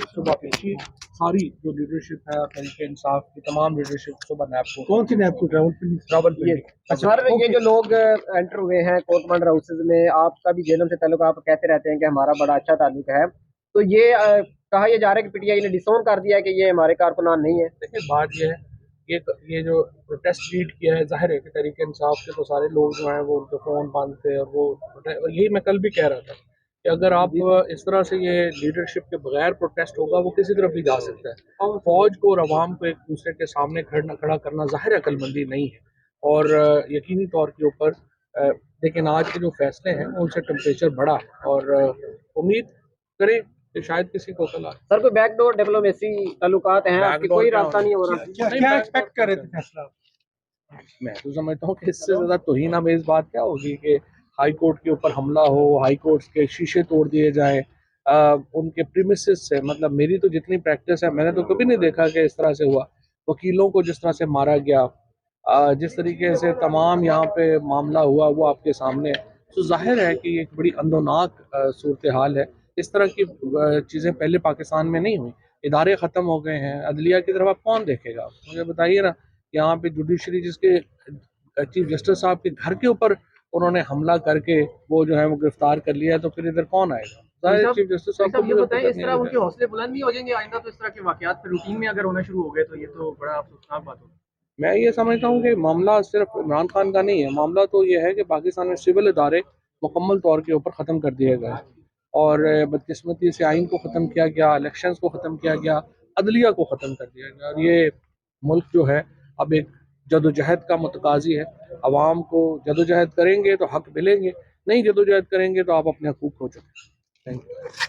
सुबह पेशी सारी जो लीडरशिप है तरीके इंसाफ की तमाम लीडरशिप सुबह नैब को कौन सी नैब को रावलपिंडी। अच्छा सर, ये जो लोग एंटर हुए हैं कोर्ट मंड हाउसेज में, आपका भी जेलों से ताल्लुक, आप कहते रहते हैं कि हमारा बड़ा अच्छा ताल्लुक है, तो ये कहा यह जा रहा है कि पीटीआई ने डिसोन कर दिया है कि ये हमारे कारकुनान नहीं है। देखिए बात ये है, ये जो प्रोटेस्ट लीड किया है, जाहिर है कि तरीके इंसाफ के तो सारे लोग जो हैं वो उनके फ़ोन बंद थे और वो, और यही मैं कल भी कह रहा था कि अगर आप इस तरह से ये लीडरशिप के बगैर प्रोटेस्ट होगा वो किसी तरफ भी जा सकता है। फौज को और अवाम को एक दूसरे के सामने खड़ा करना जाहिर अक्लमंदी नहीं है और यकीनी तौर के ऊपर लेकिन आज के जो फैसले हैं उनसे टेम्परेचर बढ़ा और उम्मीद करें कि शायद किसी को कल सर कोई बैकडोर डिप्लोमेसी ताल्लुकात हैं आपकी, कोई रास्ता नहीं हो रहा? क्या एक्सपेक्ट कर रहे थे फैसला? मैं तो समझता हूँ कि इससे ज्यादा तौहीन आमेज बात क्या होगी कि हाई कोर्ट के ऊपर हमला हो, हाई कोर्ट के शीशे तोड़ दिए जाएं, उनके प्रीमिसेस से, मतलब मेरी तो जितनी प्रैक्टिस है मैंने तो कभी नहीं देखा कि इस तरह से हुआ। वकीलों को जिस तरह से मारा गया, जिस तरीके से तमाम यहाँ पे मामला हुआ वो आपके सामने है। तो जाहिर है कि एक बड़ी अंदोनाक सूरत हाल है। इस तरह की चीज़ें पहले पाकिस्तान में नहीं हुई। इदारे ख़त्म हो गए हैं, अदलिया की तरफ आप कौन देखेगा? मुझे बताइए ना। यहाँ पे जुडिशरी जिसके चीफ जस्टिस साहब के घर के ऊपर उन्होंने हमला करके वो जो है वो गिरफ्तार कर लिया है, तो फिर इधर कौन आएगा? चीफ जस्टिस साहब को ये बताएं, इस तरह उनके हौसले बुलंद नहीं हो जाएंगे आइंदा? तो इस तरह के वाकयात रूटीन में अगर होना शुरू हो गए तो ये तो बड़ा अफसोसनाक बात होगी। मैं ये समझता हूँ कि मामला सिर्फ इमरान खान का नहीं है। मामला तो ये है कि पाकिस्तान में सिविल इदारे मुकम्मल तौर के ऊपर ख़त्म कर दिए गए और बदकिस्मती से आइन को ख़त्म किया गया, इलेक्शंस को ख़त्म किया गया, अदलिया को ख़त्म कर दिया गया और ये मुल्क जो है अब एक जदोजहद का मुतकाजी है। अवाम को जदोजहद करेंगे तो हक मिलेंगे, नहीं जदोजहद करेंगे तो आप अपने हकूक़ खो चुके हैं।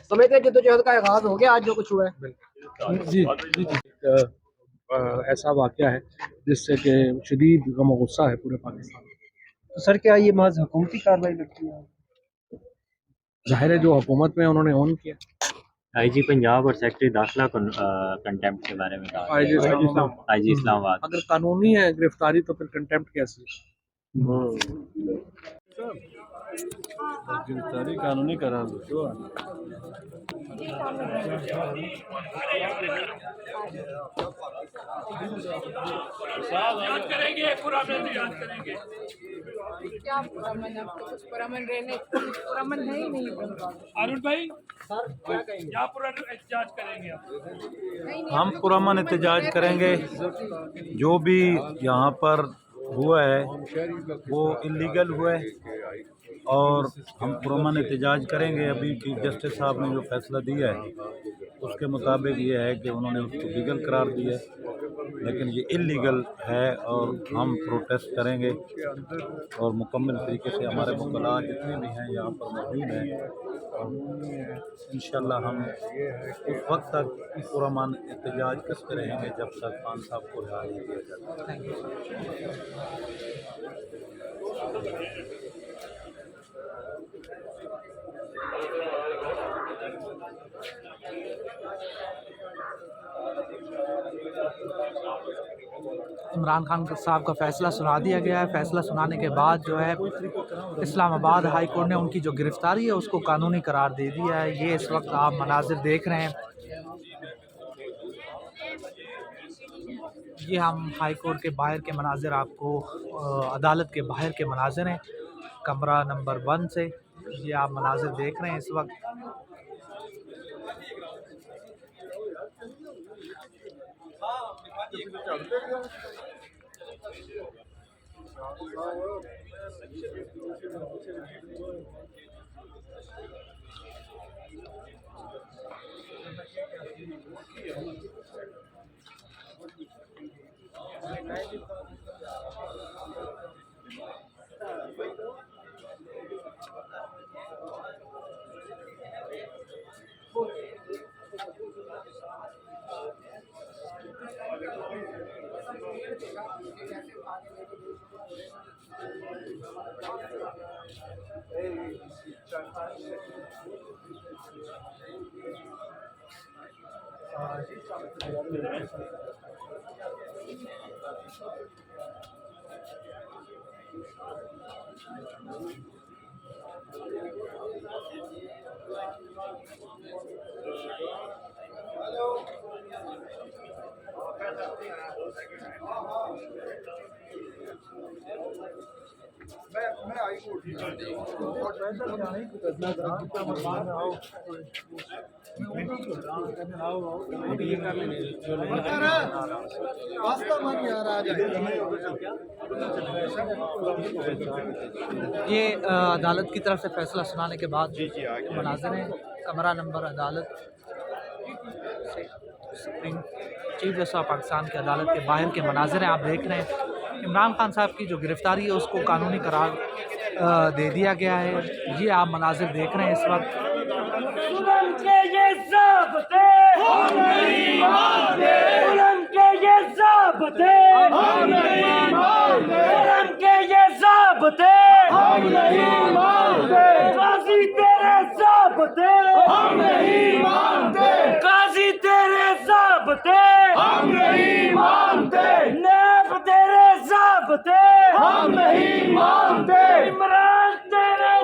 समझते हैं जदोजहद का आगाज हो गया आज जो कुछ हुआ है? जी जी जी। ऐसा वाक़या है जिससे कि शदीद गम गुस्सा है पूरे पाकिस्तान में। तो सर क्या ये महज हुकूमती कार्रवाई लगती है? जाहिर है जो हुकूमत में उन्होंने ऑन किया। आईजी पंजाब और सेक्रेटरी दाखिला कंटेम्प्ट के बारे में कहा। आईजी इस्लामाबाद अगर कानूनी है गिरफ्तारी तो फिर कंटेम्प्ट कैसे? गिरफ्तारी कानूनी करार दो। करेंगे पूरा याद करेंगे। क्या पुरअमन, अब तो कुछ पुरअमन रहने, कुछ पुरअमन है ही नहीं। अरुण भाई यहाँ पूरा एहतजाज करेंगे हम पुरअमन एहतजाज करेंगे। जो भी यहाँ पर हुआ है वो इलीगल हुआ है और हम पुरअमन एहतजाज करेंगे। अभी चीफ जस्टिस साहब ने जो फैसला दिया है उसके मुताबिक ये है कि उन्होंने उसको लीगल करार दिया है, लेकिन ये इलीगल है और हम प्रोटेस्ट करेंगे और मुकम्मल तरीके से हमारे वकला जितने भी हैं यहाँ पर मौजूद हैं और इंशाल्लाह हम उस वक्त तक पुरअमन एहतजाज करते रहेंगे जब तक खान साहब को रिहा नहीं किया जाता। इमरान खान साहब का फ़ैसला सुना दिया गया है। फ़ैसला सुनाने के बाद जो है इस्लामाबाद हाई कोर्ट ने उनकी जो गिरफ़्तारी है उसको कानूनी करार दे दिया है। ये इस वक्त आप मनाज़िर देख रहे हैं। ये हम हाई कोर्ट के बाहर के मनाज़िर आपको अदालत के बाहर के मनाज़िर हैं, कमरा नंबर 1 से ये आप मनाज़िर देख रहे हैं इस वक्त। ये अदालत की तरफ से फैसला सुनाने के बाद मनाज़िर हैं। कमरा नंबर अदालत supreme chief justice of Pakistan की अदालत के बाहर के मनाज़िर हैं, आप देख रहे हैं। इमरान खान साहब की जो गिरफ़्तारी है उसको कानूनी करार दे दिया गया है। ये आप मनाज़िर देख रहे हैं इस वक्त। इमरान तेरे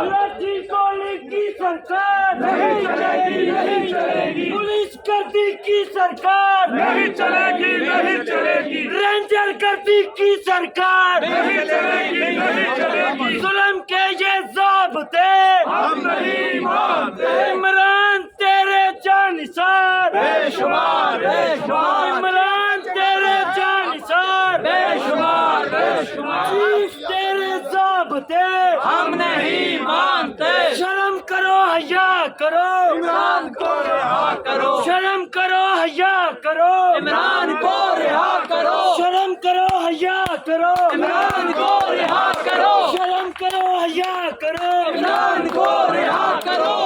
लड़की गोली की सरकार नहीं चलेगी, नहीं चलेगी। पुलिस कर्दी की सरकार नहीं चलेगी, नहीं चलेगी। रेंजर कर्दी की सरकार नहीं चलेगी, नहीं चलेगी। जुल्म के ये ज़ाब्ते हम नहीं मानते। इमरान तेरे जानिसार बेशुमार, बेशुमार। इमरान तेरे जानिसार बेशुमार, बेशुमार। चीफ तेरे ज़ाब्ते हम नहीं मानते। शर्म करो, हया करो, इमरान को रिहा करो। शर्म करो, हया करो, इमरान को रिहा करो। शर्म करो, हया करो, इमरान को रिहा करो। शर्म करो, हया करो, इमरान को रिहा करो।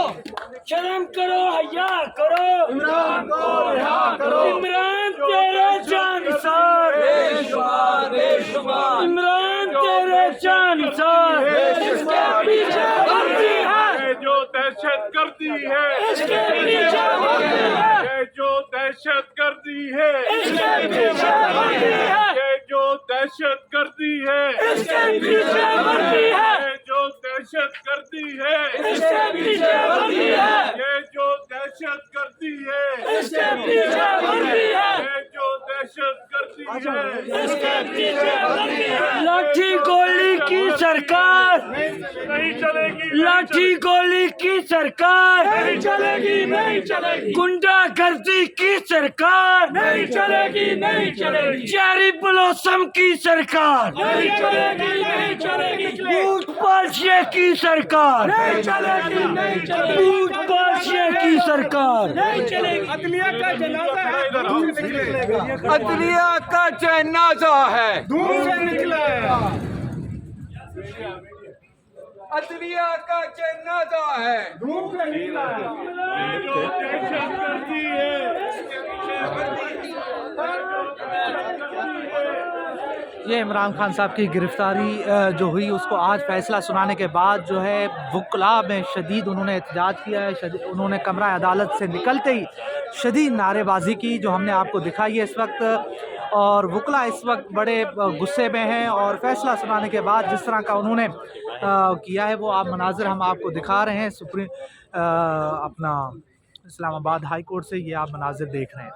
शर्म करो, हया करो, इमरान को रिहा करो। इमरान तेरे जानिसार बेशुमार, बेशुमार। इमरान तेरे जानिसार इसके पीछे वर्दी है जो दहशत गर्दी है। इसके पीछे वर्दी है जो दहशत गर्दी है। इसके पीछे वर्दी है जो दहशत गर्दी है। इसके पीछे वर्दी है जो दहशत गर्दी है। इसके पीछे वर्दी है ये जो दहशत गर्दी है। इसके पीछे वर्दी है ये जो दहशत गर्दी है। इसके पीछे वर्दी है। लाठी गोली की सरकार नहीं चलेगी। लाठी गोली की सरकार नहीं चलेगी, नहीं चलेगी। गुंडागर्दी की सरकार नहीं चलेगी, नहीं चलेगी। चेरी ब्लॉसम की सरकार नहीं चलेगी, नहीं चलेगी। बूट पाशिया की सरकार नहीं चलेगी, नहीं चलेगी। बूट पाशिया की सरकार नहीं चलेगी। अदलिया का जनाजा है, दूर से निकलेगा। अदलिया का जनाजा है, दूर से निकला है। अदलिया का जनाजा है, दूर से निकला है। जो दहशत गर्दी है। ये इमरान खान साहब की गिरफ़्तारी जो हुई उसको आज फ़ैसला सुनाने के बाद जो है वकला में शदीद उन्होंने एहतजाज किया है। उन्होंने कमरा अदालत से निकलते ही शदीद नारेबाजी की जो हमने आपको दिखाई है इस वक्त। और वकला इस वक्त बड़े गुस्से में हैं और फ़ैसला सुनाने के बाद जिस तरह का उन्होंने किया है वो आप मनाज़िर हम आपको दिखा रहे हैं। सुप्रीम अपना इस्लामाबाद हाई कोर्ट से ये आप मनाज़िर देख रहे हैं।